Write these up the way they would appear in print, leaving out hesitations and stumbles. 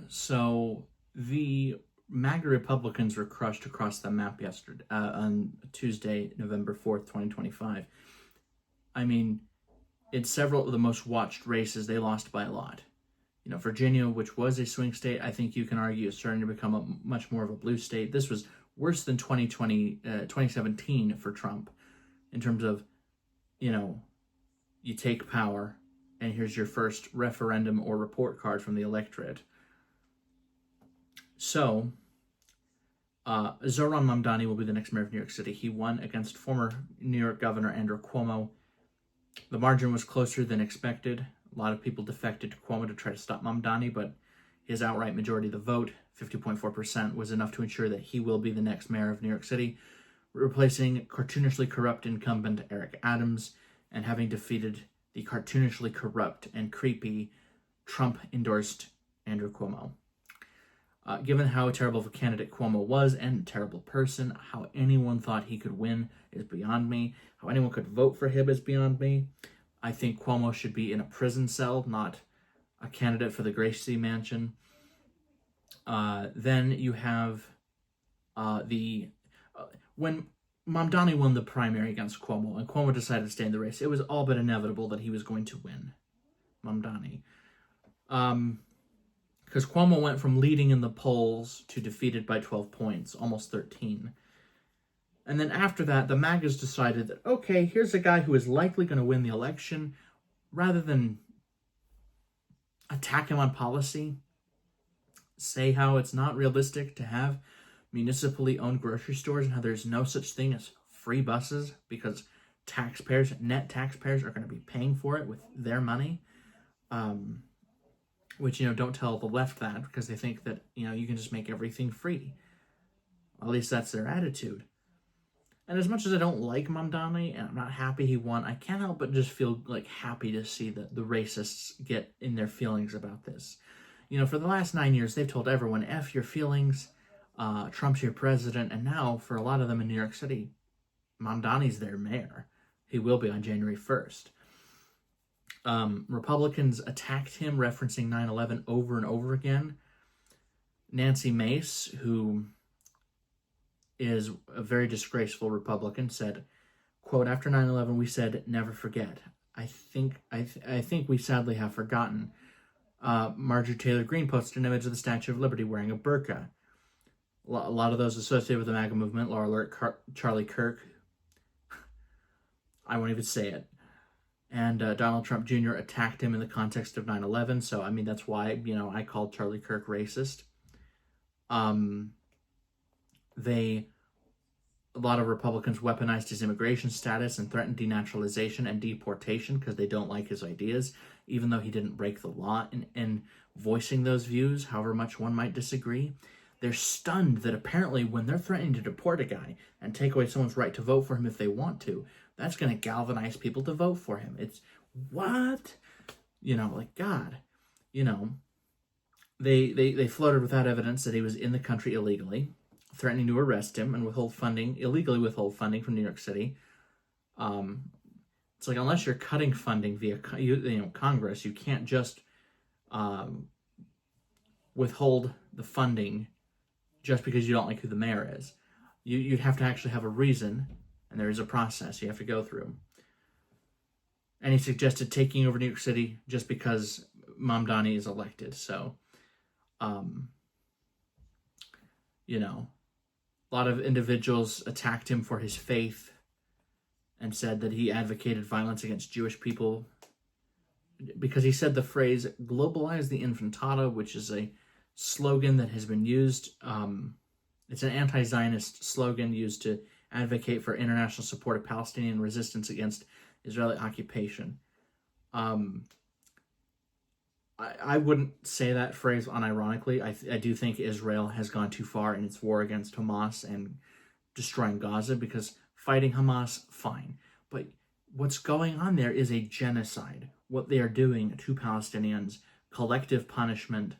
So the MAGA Republicans were crushed across the map yesterday, on Tuesday, November 4th, 2025. I mean, in several of the most watched races, they lost by a lot. You know, Virginia, which was a swing state, I think you can argue is starting to become a much more of a blue state. This was worse than 2017 for Trump in terms of, you know, you take power and here's your first referendum or report card from the electorate. So, Zoron Mandani will be the next mayor of New York City. He won against former New York Governor Andrew Cuomo. The margin was closer than expected. A lot of people defected to Cuomo to try to stop Mamdani, but his outright majority of the vote, 50.4%, was enough to ensure that he will be the next mayor of New York City, replacing cartoonishly corrupt incumbent Eric Adams and having defeated the cartoonishly corrupt and creepy Trump-endorsed Andrew Cuomo. Given how terrible of a candidate Cuomo was and a terrible person, how anyone thought he could win is beyond me. How anyone could vote for him is beyond me. I think Cuomo should be in a prison cell, not a candidate for the Gracie Mansion. Then you have when Mamdani won the primary against Cuomo and Cuomo decided to stay in the race, it was all but inevitable that he was going to win, Mamdani. Because Cuomo went from leading in the polls to defeated by 12 points, almost 13. And then after that, the MAGAs decided that, okay, here's a guy who is likely going to win the election. Rather than attack him on policy, say how it's not realistic to have municipally owned grocery stores and how there's no such thing as free buses because net taxpayers are going to be paying for it with their money. Which, don't tell the left that because they think that, you can just make everything free. At least that's their attitude. And as much as I don't like Mamdani and I'm not happy he won, I can't help but just feel happy to see that the racists get in their feelings about this. For the last 9 years, they've told everyone, F your feelings, Trump's your president, and now, for a lot of them in New York City, Mamdani's their mayor. He will be on January 1st. Republicans attacked him, referencing 9/11 over and over again. Nancy Mace, who is a very disgraceful Republican, said, quote, after 9/11, we said, never forget. I think we sadly have forgotten. Marjorie Taylor Greene posted an image of the Statue of Liberty wearing a burqa. A lot of those associated with the MAGA movement, Laura Alert, Charlie Kirk, I won't even say it. And Donald Trump Jr. attacked him in the context of 9/11. So, that's why, I called Charlie Kirk racist. A lot of Republicans weaponized his immigration status and threatened denaturalization and deportation because they don't like his ideas, even though he didn't break the law in voicing those views, however much one might disagree. They're stunned that apparently when they're threatening to deport a guy and take away someone's right to vote for him if they want to, that's going to galvanize people to vote for him. It's, what? God. They floated without evidence that he was in the country illegally, threatening to arrest him and illegally withhold funding from New York City. It's unless you're cutting funding via Congress, you can't just withhold the funding just because you don't like who the mayor is. You'd have to actually have a reason, and there is a process you have to go through. And he suggested taking over New York City just because Mamdani is elected. So, a lot of individuals attacked him for his faith and said that he advocated violence against Jewish people because he said the phrase, globalize the infantata, which is a slogan that has been used. It's an anti-Zionist slogan used to advocate for international support of Palestinian resistance against Israeli occupation. I wouldn't say that phrase unironically. I do think Israel has gone too far in its war against Hamas and destroying Gaza, because fighting Hamas, fine. But what's going on there is a genocide. What they are doing to Palestinians, collective punishment,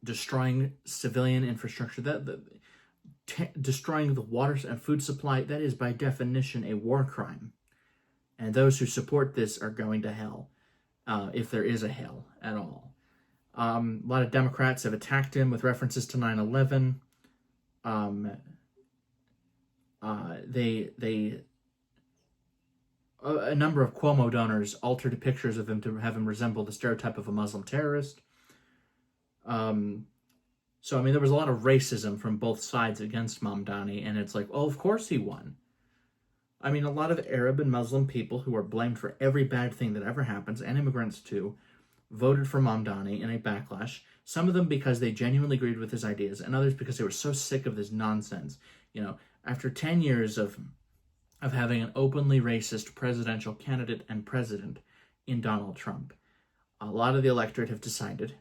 destroying civilian infrastructure, destroying the water and food supply, that is by definition a war crime. And those who support this are going to hell. If there is a hell at all. A lot of Democrats have attacked him with references to 9/11. A number of Cuomo donors altered pictures of him to have him resemble the stereotype of a Muslim terrorist. So, I mean, there was a lot of racism from both sides against Mamdani, and it's like, oh, of course he won. I mean, a lot of Arab and Muslim people who are blamed for every bad thing that ever happens, and immigrants too, voted for Mamdani in a backlash. Some of them because they genuinely agreed with his ideas, and others because they were so sick of this nonsense. You know, after 10 years of having an openly racist presidential candidate and president in Donald Trump, a lot of the electorate have decided,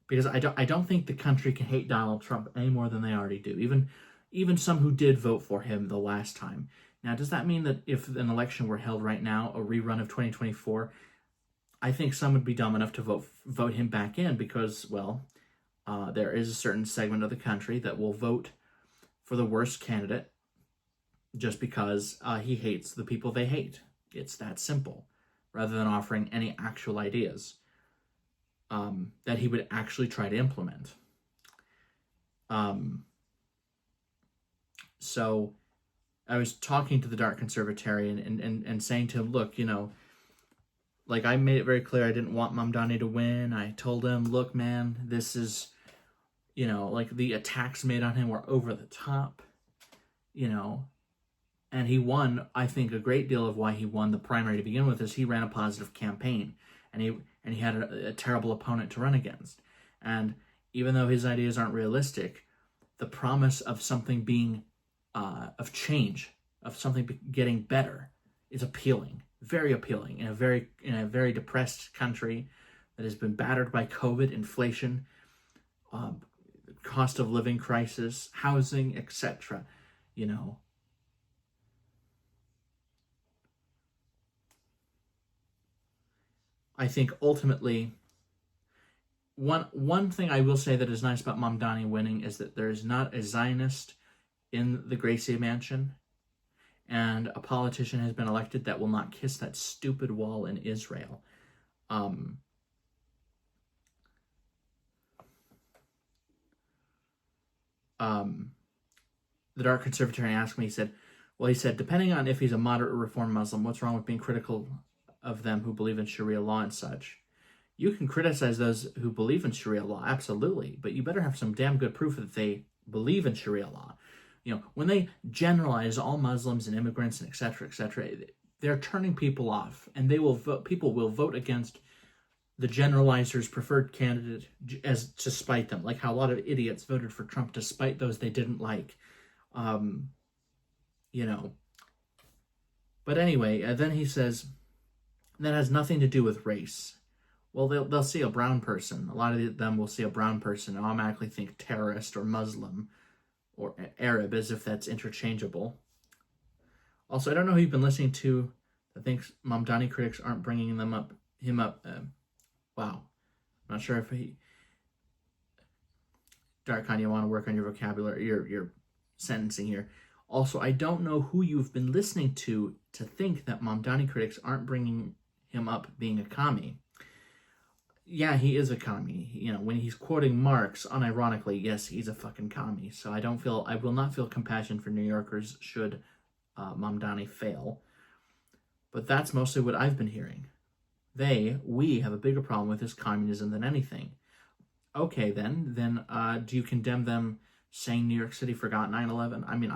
because I don't think the country can hate Donald Trump any more than they already do. Even some who did vote for him the last time. Now, does that mean that if an election were held right now, a rerun of 2024, I think some would be dumb enough to vote him back in because, well, there is a certain segment of the country that will vote for the worst candidate just because he hates the people they hate. It's that simple, rather than offering any actual ideas that he would actually try to implement. So I was talking to the dark conservatarian and saying to him, look, you know, like, I made it very clear I didn't want Mamdani to win. I told him, look, man, this is, you know, like, the attacks made on him were over the top, you know, and he won. I think a great deal of why he won the primary to begin with is he ran a positive campaign, and he had a terrible opponent to run against. And even though his ideas aren't realistic, the promise of something being, of change, of something getting better is appealing. Very appealing in a very depressed country that has been battered by COVID, inflation, cost of living crisis, housing, etc. You know, I think ultimately, one thing I will say that is nice about Mamdani winning is that there is not a Zionist in the Gracie Mansion. And a politician has been elected that will not kiss that stupid wall in Israel. The dark conservatarian asked me, he said, depending on if he's a moderate or reform Muslim, what's wrong with being critical of them who believe in Sharia law and such? You can criticize those who believe in Sharia law, absolutely, but you better have some damn good proof that they believe in Sharia law. You know, when they generalize all Muslims and immigrants and et cetera, they're turning people off, and people will vote against the generalizer's preferred candidate as to spite them, like how a lot of idiots voted for Trump to spite those they didn't like. You know. But anyway, then he says, that has nothing to do with race. Well, they'll see a brown person. A lot of them will see a brown person and automatically think terrorist or Muslim or Arab, as if that's interchangeable. Also, I don't know who you've been listening to that thinks Mamdani critics aren't bringing him up. Wow. I'm not sure if Darkhan, you want to work on your vocabulary, your sentencing here. Also, I don't know who you've been listening to think that Mamdani critics aren't bringing him up being a commie. Yeah, he is a commie. You know, when he's quoting Marx, unironically, yes, he's a fucking commie. So I will not feel compassion for New Yorkers should Mamdani fail. But that's mostly what I've been hearing. We have a bigger problem with his communism than anything. Okay, then do you condemn them saying New York City forgot 9/11? I mean,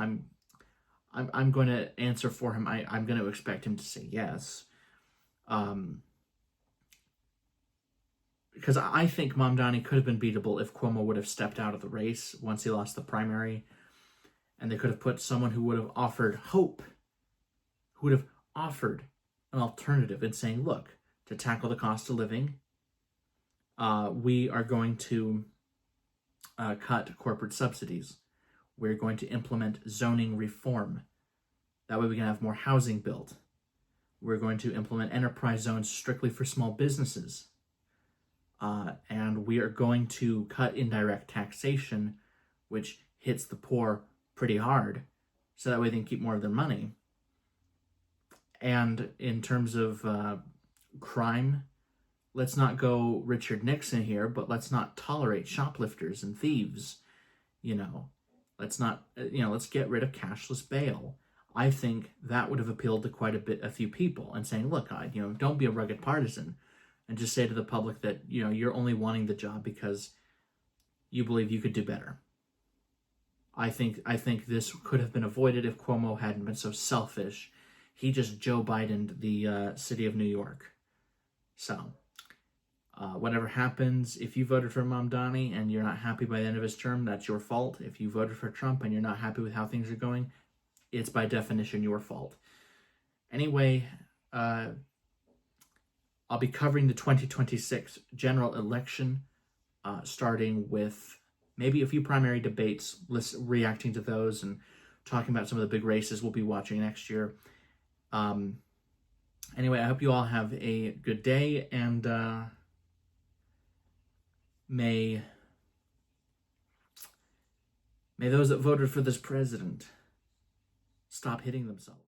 I'm going to answer for him. I'm going to expect him to say yes. Because I think Mamdani could have been beatable if Cuomo would have stepped out of the race once he lost the primary. And they could have put someone who would have offered hope, who would have offered an alternative in saying, look, to tackle the cost of living, we are going to cut corporate subsidies. We're going to implement zoning reform. That way we can have more housing built. We're going to implement enterprise zones strictly for small businesses. And we are going to cut indirect taxation, which hits the poor pretty hard, so that way they can keep more of their money. And in terms of crime, let's not go Richard Nixon here, but let's not tolerate shoplifters and thieves. Let's not, let's get rid of cashless bail. I think that would have appealed to a few people, and saying, look, don't be a rugged partisan, and just say to the public that, you're only wanting the job because you believe you could do better. I think this could have been avoided if Cuomo hadn't been so selfish. He just Joe Biden'd the city of New York. So, whatever happens, if you voted for Mamdani and you're not happy by the end of his term, that's your fault. If you voted for Trump and you're not happy with how things are going, it's by definition your fault. Anyway, I'll be covering the 2026 general election, starting with maybe a few primary debates, reacting to those and talking about some of the big races we'll be watching next year. Anyway, I hope you all have a good day, and may those that voted for this president stop hitting themselves.